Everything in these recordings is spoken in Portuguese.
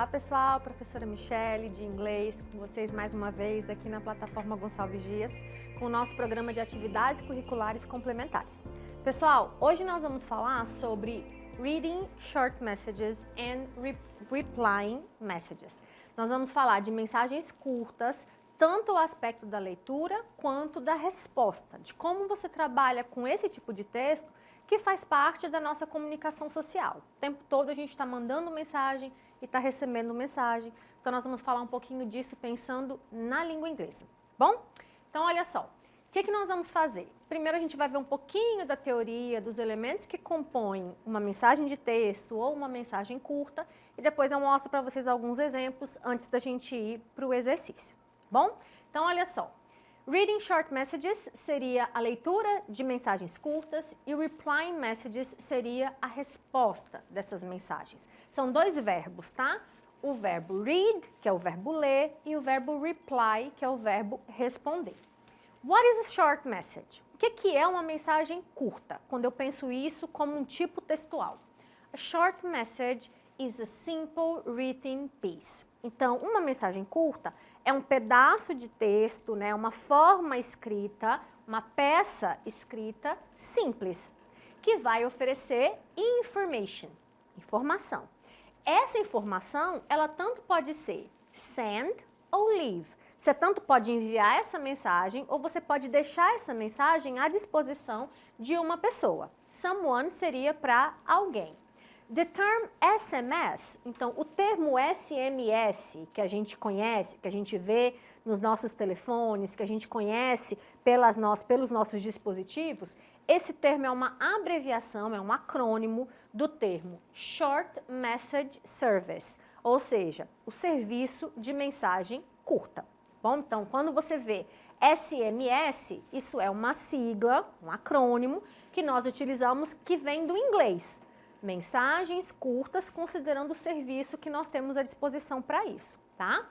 Olá pessoal, professora Michele de inglês com vocês mais uma vez aqui na plataforma Gonçalves Dias com o nosso programa de atividades curriculares complementares. Pessoal, hoje nós vamos falar sobre Reading Short Messages and Replying Messages. Nós vamos falar de mensagens curtas, tanto o aspecto da leitura quanto da resposta, de como você trabalha com esse tipo de texto que faz parte da nossa comunicação social. O tempo todo a gente está mandando mensagem e está recebendo mensagem. Então, nós vamos falar um pouquinho disso pensando na língua inglesa. Bom? Então, olha só. O que nós vamos fazer? Primeiro, a gente vai ver um pouquinho da teoria dos elementos que compõem uma mensagem de texto ou uma mensagem curta. E depois eu mostro para vocês alguns exemplos antes da gente ir para o exercício. Bom? Então, olha só. Reading short messages seria a leitura de mensagens curtas e replying messages seria a resposta dessas mensagens. São dois verbos, tá? O verbo read, que é o verbo ler, e o verbo reply, que é o verbo responder. What is a short message? O que é uma mensagem curta? Quando eu penso isso como um tipo textual. A short message is a simple written piece. Então, uma mensagem curta é um pedaço de texto, né, uma forma escrita, uma peça escrita simples, que vai oferecer informação. Essa informação, ela tanto pode ser send ou leave. Você tanto pode enviar essa mensagem ou você pode deixar essa mensagem à disposição de uma pessoa. Someone seria para alguém. The term SMS, então o termo SMS que a gente conhece, que a gente vê nos nossos telefones, que a gente conhece pelos nossos dispositivos, esse termo é uma abreviação, é um acrônimo do termo Short Message Service, ou seja, o serviço de mensagem curta. Bom, então quando você vê SMS, isso é uma sigla, um acrônimo que nós utilizamos que vem do inglês. Mensagens curtas, considerando o serviço que nós temos à disposição para isso, tá?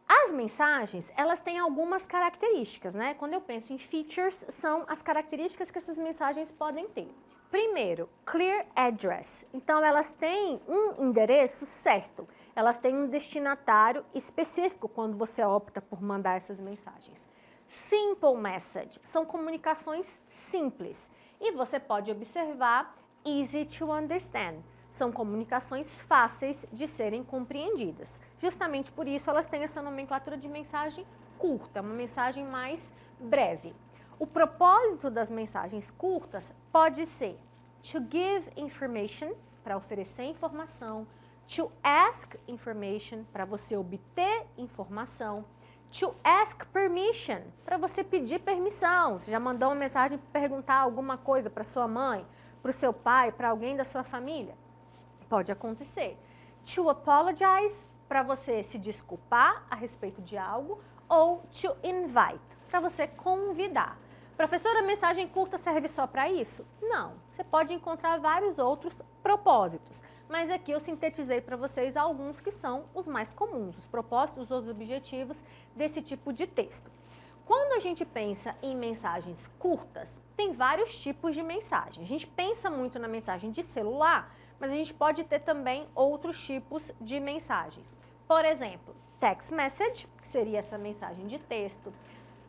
As mensagens, elas têm algumas características, né? Quando eu penso em features, são as características que essas mensagens podem ter. Primeiro, clear address. Então, elas têm um endereço certo. Elas têm um destinatário específico quando você opta por mandar essas mensagens. Simple message. São comunicações simples. E você pode observar easy to understand. São comunicações fáceis de serem compreendidas. Justamente por isso elas têm essa nomenclatura de mensagem curta, uma mensagem mais breve. O propósito das mensagens curtas pode ser to give information, para oferecer informação, to ask information, para você obter informação, to ask permission, para você pedir permissão. Você já mandou uma mensagem para perguntar alguma coisa para sua mãe, para o seu pai, para alguém da sua família? Pode acontecer. To apologize, para você se desculpar a respeito de algo, ou to invite, para você convidar. Professora, a mensagem curta serve só para isso? Não, você pode encontrar vários outros propósitos, mas aqui eu sintetizei para vocês alguns que são os mais comuns, os propósitos, os objetivos desse tipo de texto. Quando a gente pensa em mensagens curtas, tem vários tipos de mensagem. A gente pensa muito na mensagem de celular, mas a gente pode ter também outros tipos de mensagens. Por exemplo, text message, que seria essa mensagem de texto.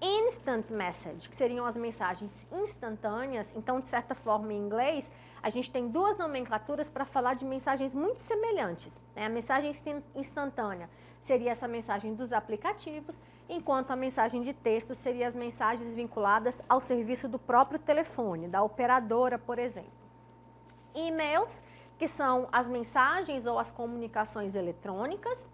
Instant message, que seriam as mensagens instantâneas. Então, de certa forma, em inglês, a gente tem duas nomenclaturas para falar de mensagens muito semelhantes. A mensagem instantânea seria essa mensagem dos aplicativos, enquanto a mensagem de texto seria as mensagens vinculadas ao serviço do próprio telefone, da operadora, por exemplo. E-mails, que são as mensagens ou as comunicações eletrônicas.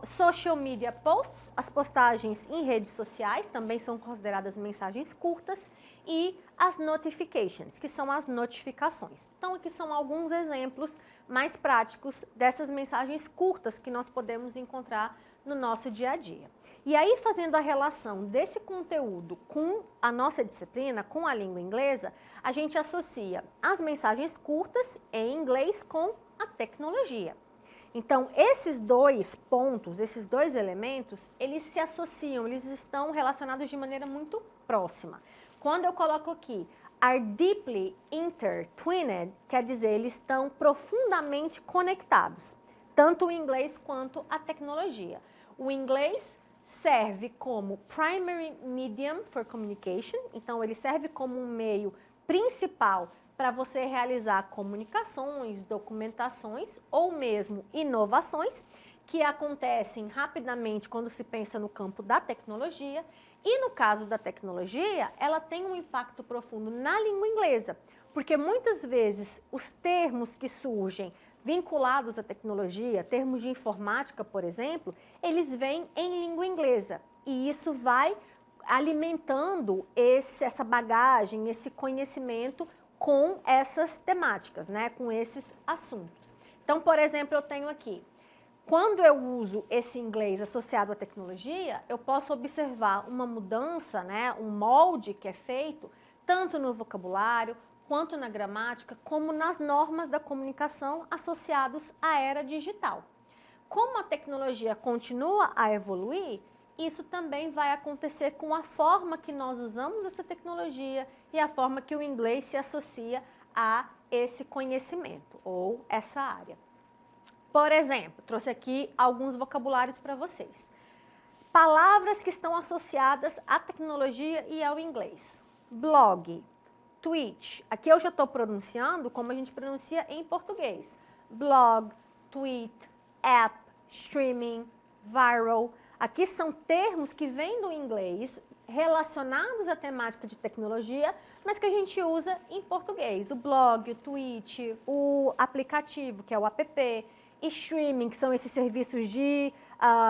Social media posts, as postagens em redes sociais, também são consideradas mensagens curtas. E as notifications, que são as notificações. Então, aqui são alguns exemplos mais práticos dessas mensagens curtas que nós podemos encontrar no nosso dia a dia. E aí, fazendo a relação desse conteúdo com a nossa disciplina, com a língua inglesa, a gente associa as mensagens curtas em inglês com a tecnologia. Então, esses dois pontos, esses dois elementos, eles se associam, eles estão relacionados de maneira muito próxima. Quando eu coloco aqui are deeply intertwined, quer dizer, eles estão profundamente conectados. tanto o inglês quanto a tecnologia. O inglês serve como primary medium for communication, então ele serve como um meio principal para você realizar comunicações, documentações ou mesmo inovações que acontecem rapidamente quando se pensa no campo da tecnologia. E no caso da tecnologia, ela tem um impacto profundo na língua inglesa, porque muitas vezes os termos que surgem vinculados à tecnologia, termos de informática, por exemplo, eles vêm em língua inglesa. E isso vai alimentando essa bagagem, esse conhecimento com essas temáticas, né, com esses assuntos. Então, por exemplo, eu tenho aqui, quando eu uso esse inglês associado à tecnologia, eu posso observar uma mudança, né, um molde que é feito tanto no vocabulário, quanto na gramática, como nas normas da comunicação associados à era digital. Como a tecnologia continua a evoluir, isso também vai acontecer com a forma que nós usamos essa tecnologia e a forma que o inglês se associa a esse conhecimento ou essa área. Por exemplo, trouxe aqui alguns vocabulários para vocês. Palavras que estão associadas à tecnologia e ao inglês. Blog, tweet. Aqui eu já estou pronunciando como a gente pronuncia em português. Blog, tweet, app, streaming, viral. Aqui são termos que vêm do inglês relacionados à temática de tecnologia, mas que a gente usa em português. O blog, o tweet, o aplicativo, que é o app, e streaming, que são esses serviços de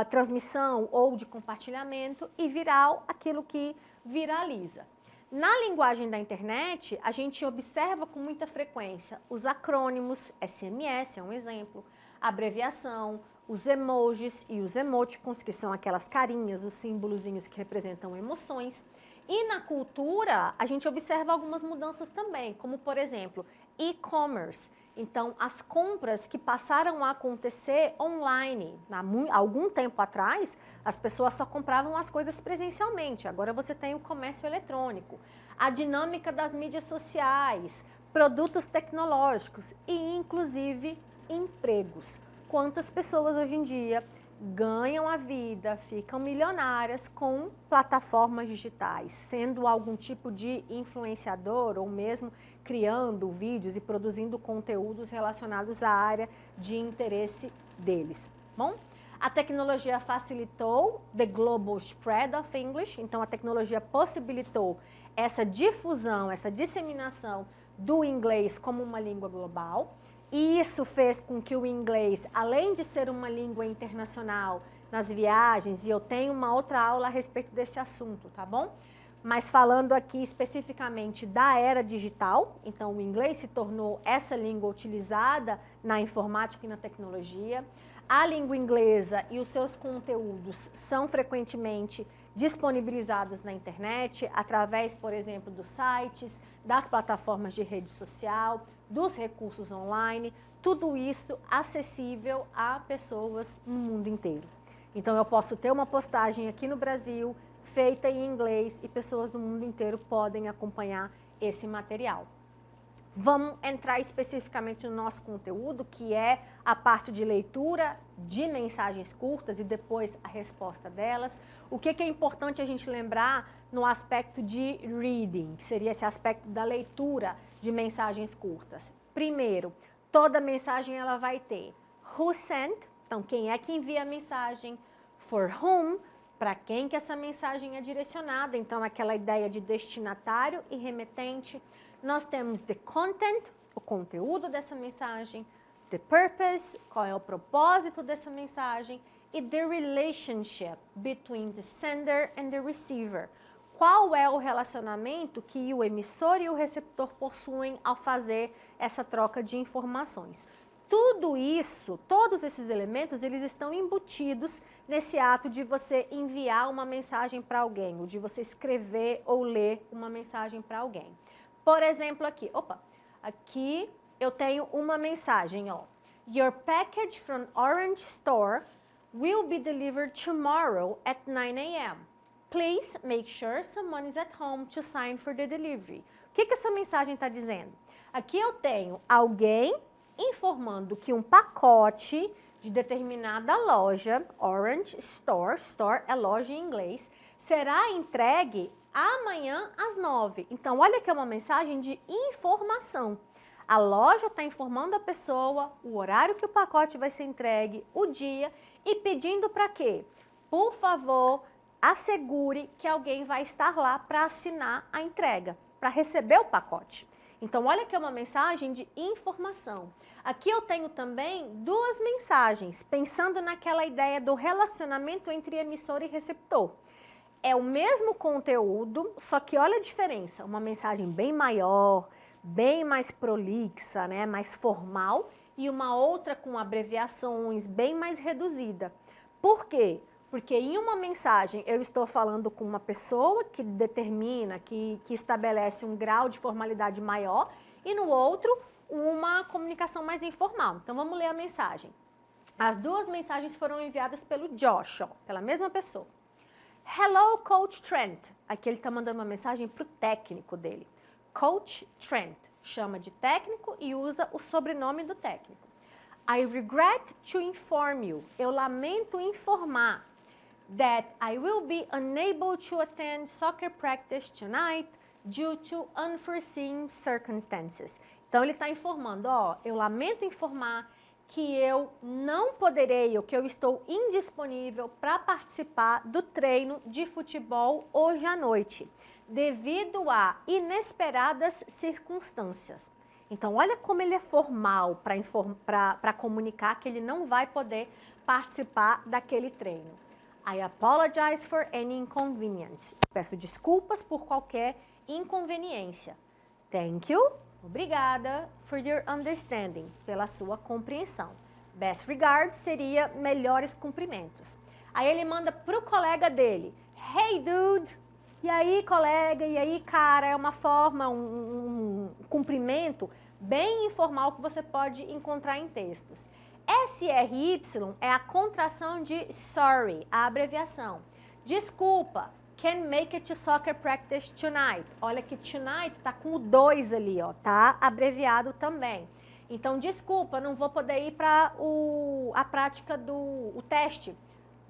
transmissão ou de compartilhamento, e viral, aquilo que viraliza. Na linguagem da internet, a gente observa com muita frequência os acrônimos, SMS é um exemplo, abreviação, os emojis e os emoticons, que são aquelas carinhas, os símbolozinhos que representam emoções. E na cultura, a gente observa algumas mudanças também, como, por exemplo, e-commerce. Então, as compras que passaram a acontecer online. Há algum tempo atrás, as pessoas só compravam as coisas presencialmente. Agora você tem o comércio eletrônico. A dinâmica das mídias sociais, produtos tecnológicos e, inclusive, empregos. Quantas pessoas hoje em dia ganham a vida, ficam milionárias com plataformas digitais, sendo algum tipo de influenciador ou mesmo criando vídeos e produzindo conteúdos relacionados à área de interesse deles. Bom, a tecnologia facilitou the global spread of English, então a tecnologia possibilitou essa difusão, essa disseminação do inglês como uma língua global. E isso fez com que o inglês, além de ser uma língua internacional nas viagens, e eu tenho uma outra aula a respeito desse assunto, tá bom? Mas falando aqui especificamente da era digital, então o inglês se tornou essa língua utilizada na informática e na tecnologia. A língua inglesa e os seus conteúdos são frequentemente disponibilizados na internet, através, por exemplo, dos sites, das plataformas de rede social, dos recursos online, tudo isso acessível a pessoas no mundo inteiro. Então eu posso ter uma postagem aqui no Brasil, feita em inglês, e pessoas do mundo inteiro podem acompanhar esse material. Vamos entrar especificamente no nosso conteúdo, que é a parte de leitura de mensagens curtas e depois a resposta delas. O que é importante a gente lembrar no aspecto de reading, que seria esse aspecto da leitura de mensagens curtas. Primeiro, toda mensagem ela vai ter who sent, então quem é que envia a mensagem, for whom, para quem que essa mensagem é direcionada, então aquela ideia de destinatário e remetente. Nós temos the content, o conteúdo dessa mensagem, the purpose, qual é o propósito dessa mensagem, e the relationship between the sender and the receiver. Qual é o relacionamento que o emissor e o receptor possuem ao fazer essa troca de informações. Tudo isso, todos esses elementos, eles estão embutidos nesse ato de você enviar uma mensagem para alguém, ou de você escrever ou ler uma mensagem para alguém. Por exemplo, aqui eu tenho uma mensagem, ó. Your package from Orange Store will be delivered tomorrow at 9 a.m. Please make sure someone is at home to sign for the delivery. O que essa mensagem está dizendo? Aqui eu tenho alguém informando que um pacote de determinada loja, Orange Store, store é loja em inglês, será entregue amanhã às 9. Então, olha que é uma mensagem de informação. A loja está informando a pessoa o horário que o pacote vai ser entregue, o dia, e pedindo para quê? Por favor, assegure que alguém vai estar lá para assinar a entrega, para receber o pacote. Então, olha que é uma mensagem de informação. Aqui eu tenho também duas mensagens, pensando naquela ideia do relacionamento entre emissor e receptor. É o mesmo conteúdo, só que olha a diferença, uma mensagem bem maior, bem mais prolixa, né, mais formal, e uma outra com abreviações, bem mais reduzida. Por quê? Porque em uma mensagem eu estou falando com uma pessoa que determina, que estabelece um grau de formalidade maior, e no outro, uma comunicação mais informal. Então vamos ler a mensagem. As duas mensagens foram enviadas pelo Josh, ó, pela mesma pessoa. Hello, Coach Trent. Aqui ele está mandando uma mensagem para o técnico dele. Coach Trent. Chama de técnico e usa o sobrenome do técnico. I regret to inform you. Eu lamento informar that I will be unable to attend soccer practice tonight due to unforeseen circumstances. Então ele está informando, ó, eu lamento informar que eu não poderei, ou que eu estou indisponível para participar do treino de futebol hoje à noite, devido a inesperadas circunstâncias. Então, olha como ele é formal para comunicar que ele não vai poder participar daquele treino. I apologize for any inconvenience. Peço desculpas por qualquer inconveniência. Thank you. Obrigada for your understanding, pela sua compreensão. Best regards seria melhores cumprimentos. Aí ele manda pro colega dele, hey dude, e aí colega, e aí cara, é uma forma, um cumprimento bem informal que você pode encontrar em textos. SRY é a contração de sorry, a abreviação. Desculpa. Can't make it to soccer practice tonight. Olha que tonight tá com o 2 ali, ó, tá abreviado também. Então, desculpa, não vou poder ir para a prática o teste,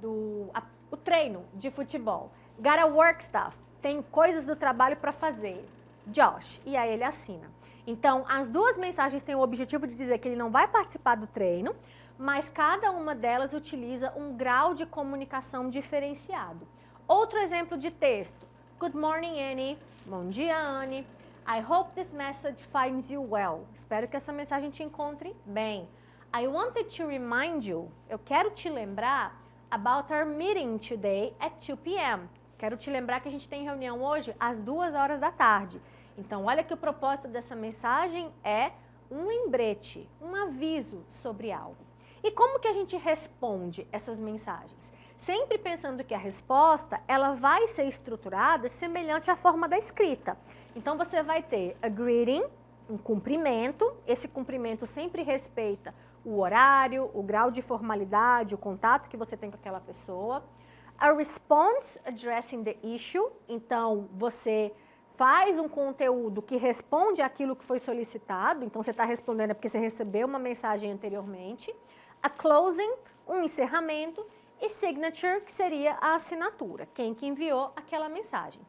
o treino de futebol. Gotta work stuff. Tem coisas do trabalho para fazer. Josh. E aí ele assina. Então, as duas mensagens têm o objetivo de dizer que ele não vai participar do treino, mas cada uma delas utiliza um grau de comunicação diferenciado. Outro exemplo de texto. Good morning, Annie. Bom dia, Annie. I hope this message finds you well. Espero que essa mensagem te encontre bem. I wanted to remind you. Eu quero te lembrar about our meeting today at 2 p.m. Quero te lembrar que a gente tem reunião hoje às 2 horas da tarde. Então, olha que o propósito dessa mensagem é um lembrete, um aviso sobre algo. E como que a gente responde essas mensagens? Sempre pensando que a resposta, ela vai ser estruturada semelhante à forma da escrita. Então, você vai ter a greeting, um cumprimento. Esse cumprimento sempre respeita o horário, o grau de formalidade, o contato que você tem com aquela pessoa. A response addressing the issue. Então, você faz um conteúdo que responde àquilo que foi solicitado. Então, você está respondendo porque você recebeu uma mensagem anteriormente. A closing, um encerramento. E signature, que seria a assinatura, quem que enviou aquela mensagem.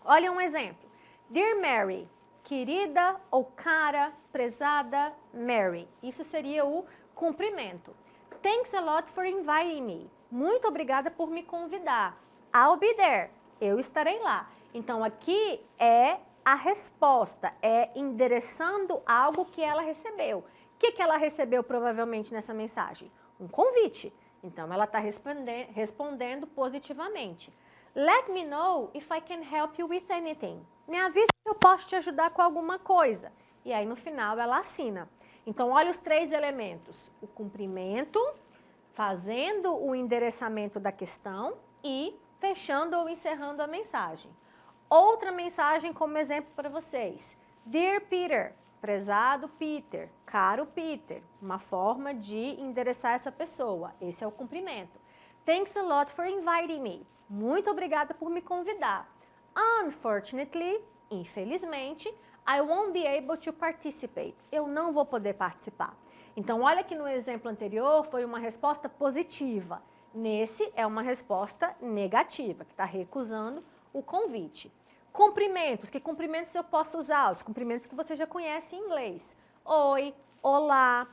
Olha um exemplo. Dear Mary, querida ou cara, prezada Mary. Isso seria o cumprimento. Thanks a lot for inviting me. Muito obrigada por me convidar. I'll be there. Eu estarei lá. Então, aqui é a resposta, é endereçando algo que ela recebeu. O que ela recebeu provavelmente nessa mensagem? Um convite. Então, ela está respondendo positivamente. Let me know if I can help you with anything. Me avisa se eu posso te ajudar com alguma coisa. E aí, no final, ela assina. Então, olha os 3 elementos. O cumprimento, fazendo o endereçamento da questão e fechando ou encerrando a mensagem. Outra mensagem como exemplo para vocês. Dear Peter. Prezado Peter, caro Peter, uma forma de endereçar essa pessoa. Esse é o cumprimento. Thanks a lot for inviting me. Muito obrigada por me convidar. Unfortunately, infelizmente, I won't be able to participate. Eu não vou poder participar. Então, olha que no exemplo anterior foi uma resposta positiva. Nesse é uma resposta negativa, que está recusando o convite. Cumprimentos. Que cumprimentos eu posso usar? Os cumprimentos que você já conhece em inglês. Oi, olá,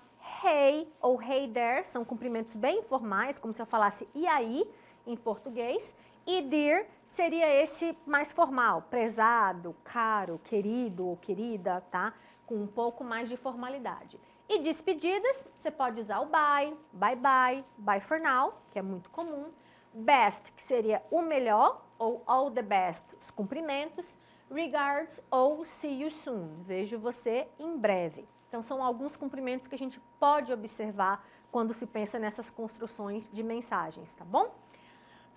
hey ou hey there. São cumprimentos bem informais, como se eu falasse e aí em português. E dear seria esse mais formal, prezado, caro, querido ou querida, tá? Com um pouco mais de formalidade. E despedidas, você pode usar o bye, bye bye, bye for now, que é muito comum. Best, que seria o melhor, ou all the best, os cumprimentos. Regards ou see you soon, vejo você em breve. Então, são alguns cumprimentos que a gente pode observar quando se pensa nessas construções de mensagens, tá bom?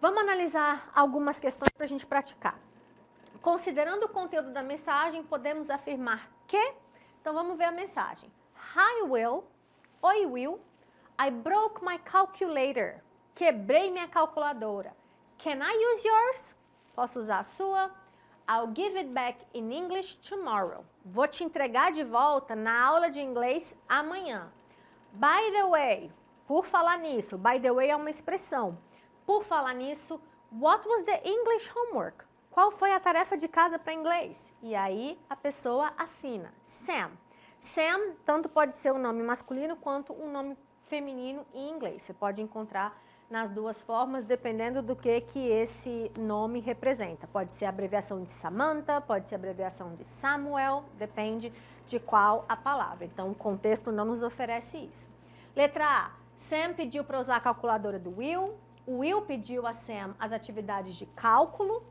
Vamos analisar algumas questões para a gente praticar. Considerando o conteúdo da mensagem, podemos afirmar que... Então, vamos ver a mensagem. Hi, Will. Oi, Will. I broke my calculator. Quebrei minha calculadora. Can I use yours? Posso usar a sua? I'll give it back in English tomorrow. Vou te entregar de volta na aula de inglês amanhã. By the way, por falar nisso, by the way é uma expressão. Por falar nisso, what was the English homework? Qual foi a tarefa de casa para inglês? E aí a pessoa assina. Sam. Sam tanto pode ser um nome masculino quanto um nome feminino em inglês. Você pode encontrar nas duas formas, dependendo do que esse nome representa. Pode ser a abreviação de Samantha, pode ser a abreviação de Samuel, depende de qual a palavra. Então, o contexto não nos oferece isso. Letra A. Sam pediu para usar a calculadora do Will. O Will pediu a Sam as atividades de cálculo.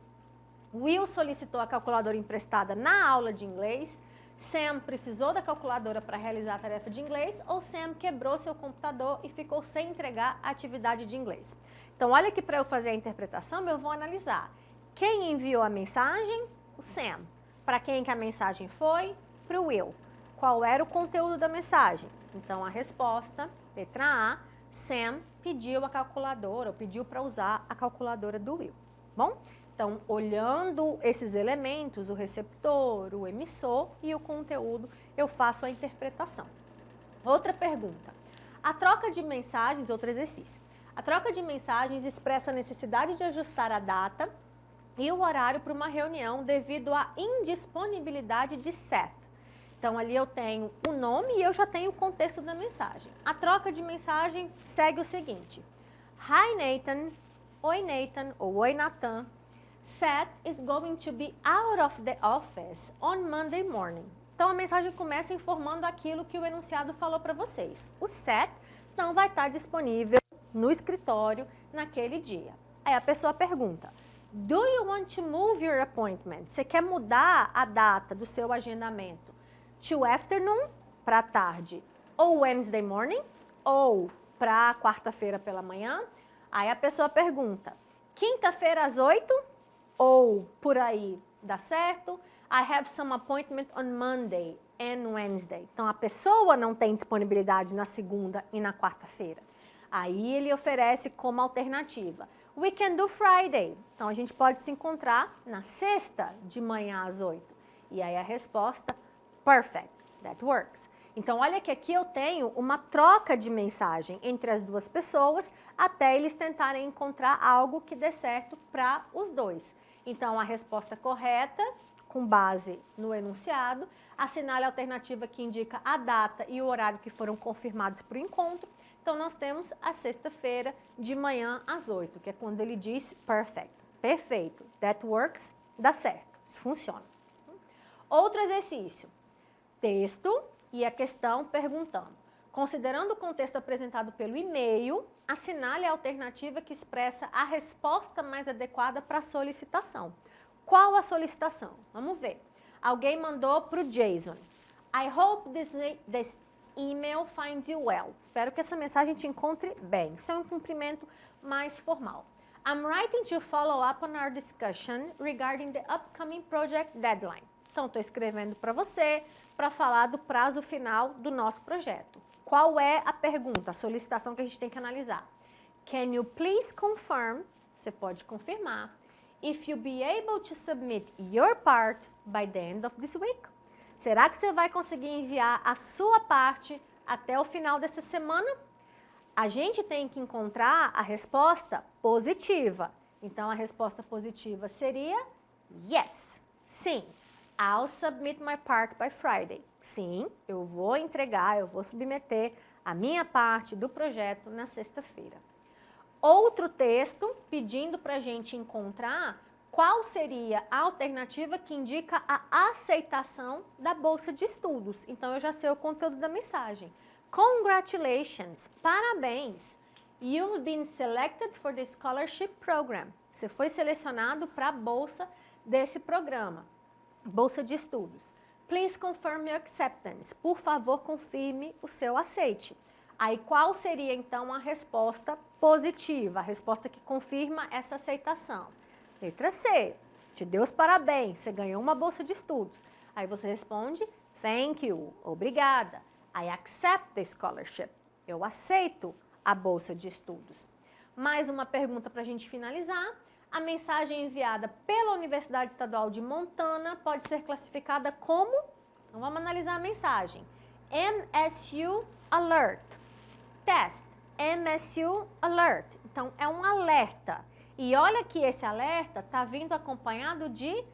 Will solicitou a calculadora emprestada na aula de inglês. Sam precisou da calculadora para realizar a tarefa de inglês ou Sam quebrou seu computador e ficou sem entregar a atividade de inglês. Então, olha que para eu fazer a interpretação, eu vou analisar. Quem enviou a mensagem? O Sam. Para quem que a mensagem foi? Para o Will. Qual era o conteúdo da mensagem? Então, a resposta, letra A, Sam pediu a calculadora, ou pediu para usar a calculadora do Will. Bom? Então, olhando esses elementos, o receptor, o emissor e o conteúdo, eu faço a interpretação. Outra pergunta. A troca de mensagens, outro exercício. A troca de mensagens expressa a necessidade de ajustar a data e o horário para uma reunião devido à indisponibilidade de Seth. Então, ali eu tenho o nome e eu já tenho o contexto da mensagem. A troca de mensagem segue o seguinte. Hi, Nathan. Oi, Nathan. Ou oi, Nathan. Seth is going to be out of the office on Monday morning. Então, a mensagem começa informando aquilo que o enunciado falou para vocês. O Seth não vai estar disponível no escritório naquele dia. Aí a pessoa pergunta, do you want to move your appointment? Você quer mudar a data do seu agendamento to afternoon, para tarde, ou Wednesday morning, ou para quarta-feira pela manhã? Aí a pessoa pergunta, quinta-feira às 8? Ou por aí, dá certo? I have some appointment on Monday and Wednesday. Então, a pessoa não tem disponibilidade na segunda e na quarta-feira. Aí, ele oferece como alternativa. We can do Friday. Então, a gente pode se encontrar na sexta de manhã às 8. E aí, a resposta, perfect, that works. Então, olha que aqui eu tenho uma troca de mensagem entre as duas pessoas até eles tentarem encontrar algo que dê certo para os dois. Então, a resposta correta, com base no enunciado, assinale a alternativa que indica a data e o horário que foram confirmados para o encontro. Então, nós temos a sexta-feira de manhã às 8, que é quando ele diz perfect. Perfeito. That works, dá certo. Isso funciona. Outro exercício. Texto e a questão perguntando. Considerando o contexto apresentado pelo e-mail, assinale a alternativa que expressa a resposta mais adequada para a solicitação. Qual a solicitação? Vamos ver. Alguém mandou para o Jason. I hope this email finds you well. Espero que essa mensagem te encontre bem. Isso é um cumprimento mais formal. I'm writing to follow up on our discussion regarding the upcoming project deadline. Então, estou escrevendo para você para falar do prazo final do nosso projeto. Qual é a pergunta, a solicitação que a gente tem que analisar? Can you please confirm? Você pode confirmar. If you be able to submit your part by the end of this week? Será que você vai conseguir enviar a sua parte até o final dessa semana, a gente tem que encontrar a resposta positiva. Então, a resposta positiva seria yes, sim. I'll submit my part by Friday. Sim, eu vou entregar, eu vou submeter a minha parte do projeto na sexta-feira. Outro texto pedindo para a gente encontrar qual seria a alternativa que indica a aceitação da bolsa de estudos. Então, eu já sei o conteúdo da mensagem. Congratulations, parabéns. You've been selected for the scholarship program. Você foi selecionado para a bolsa desse programa, bolsa de estudos. Please confirm your acceptance. Por favor, confirme o seu aceite. Aí, qual seria, então, a resposta positiva, a resposta que confirma essa aceitação? Letra C, te deu os parabéns, você ganhou uma bolsa de estudos. Aí você responde, thank you, obrigada. I accept the scholarship. Eu aceito a bolsa de estudos. Mais uma pergunta para a gente finalizar. A mensagem enviada pela Universidade Estadual de Montana pode ser classificada como? Então vamos analisar a mensagem. MSU Alert. Test. MSU Alert. Então é um alerta. E olha que esse alerta está vindo acompanhado de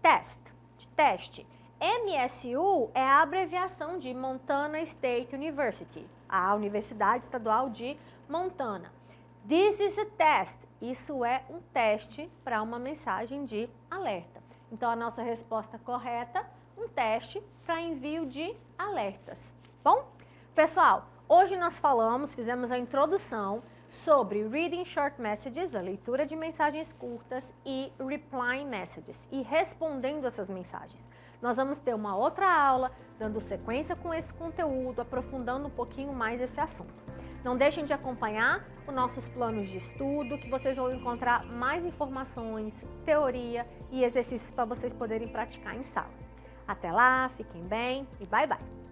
teste. MSU é a abreviação de Montana State University, a Universidade Estadual de Montana. This is a test. Isso é um teste para uma mensagem de alerta. Então, a nossa resposta correta, um teste para envio de alertas. Bom, pessoal, hoje nós fizemos a introdução sobre Reading Short Messages, a leitura de mensagens curtas, e Replying Messages, e respondendo essas mensagens. Nós vamos ter uma outra aula, dando sequência com esse conteúdo, aprofundando um pouquinho mais esse assunto. Não deixem de acompanhar os nossos planos de estudo, que vocês vão encontrar mais informações, teoria e exercícios para vocês poderem praticar em sala. Até lá, fiquem bem e bye bye!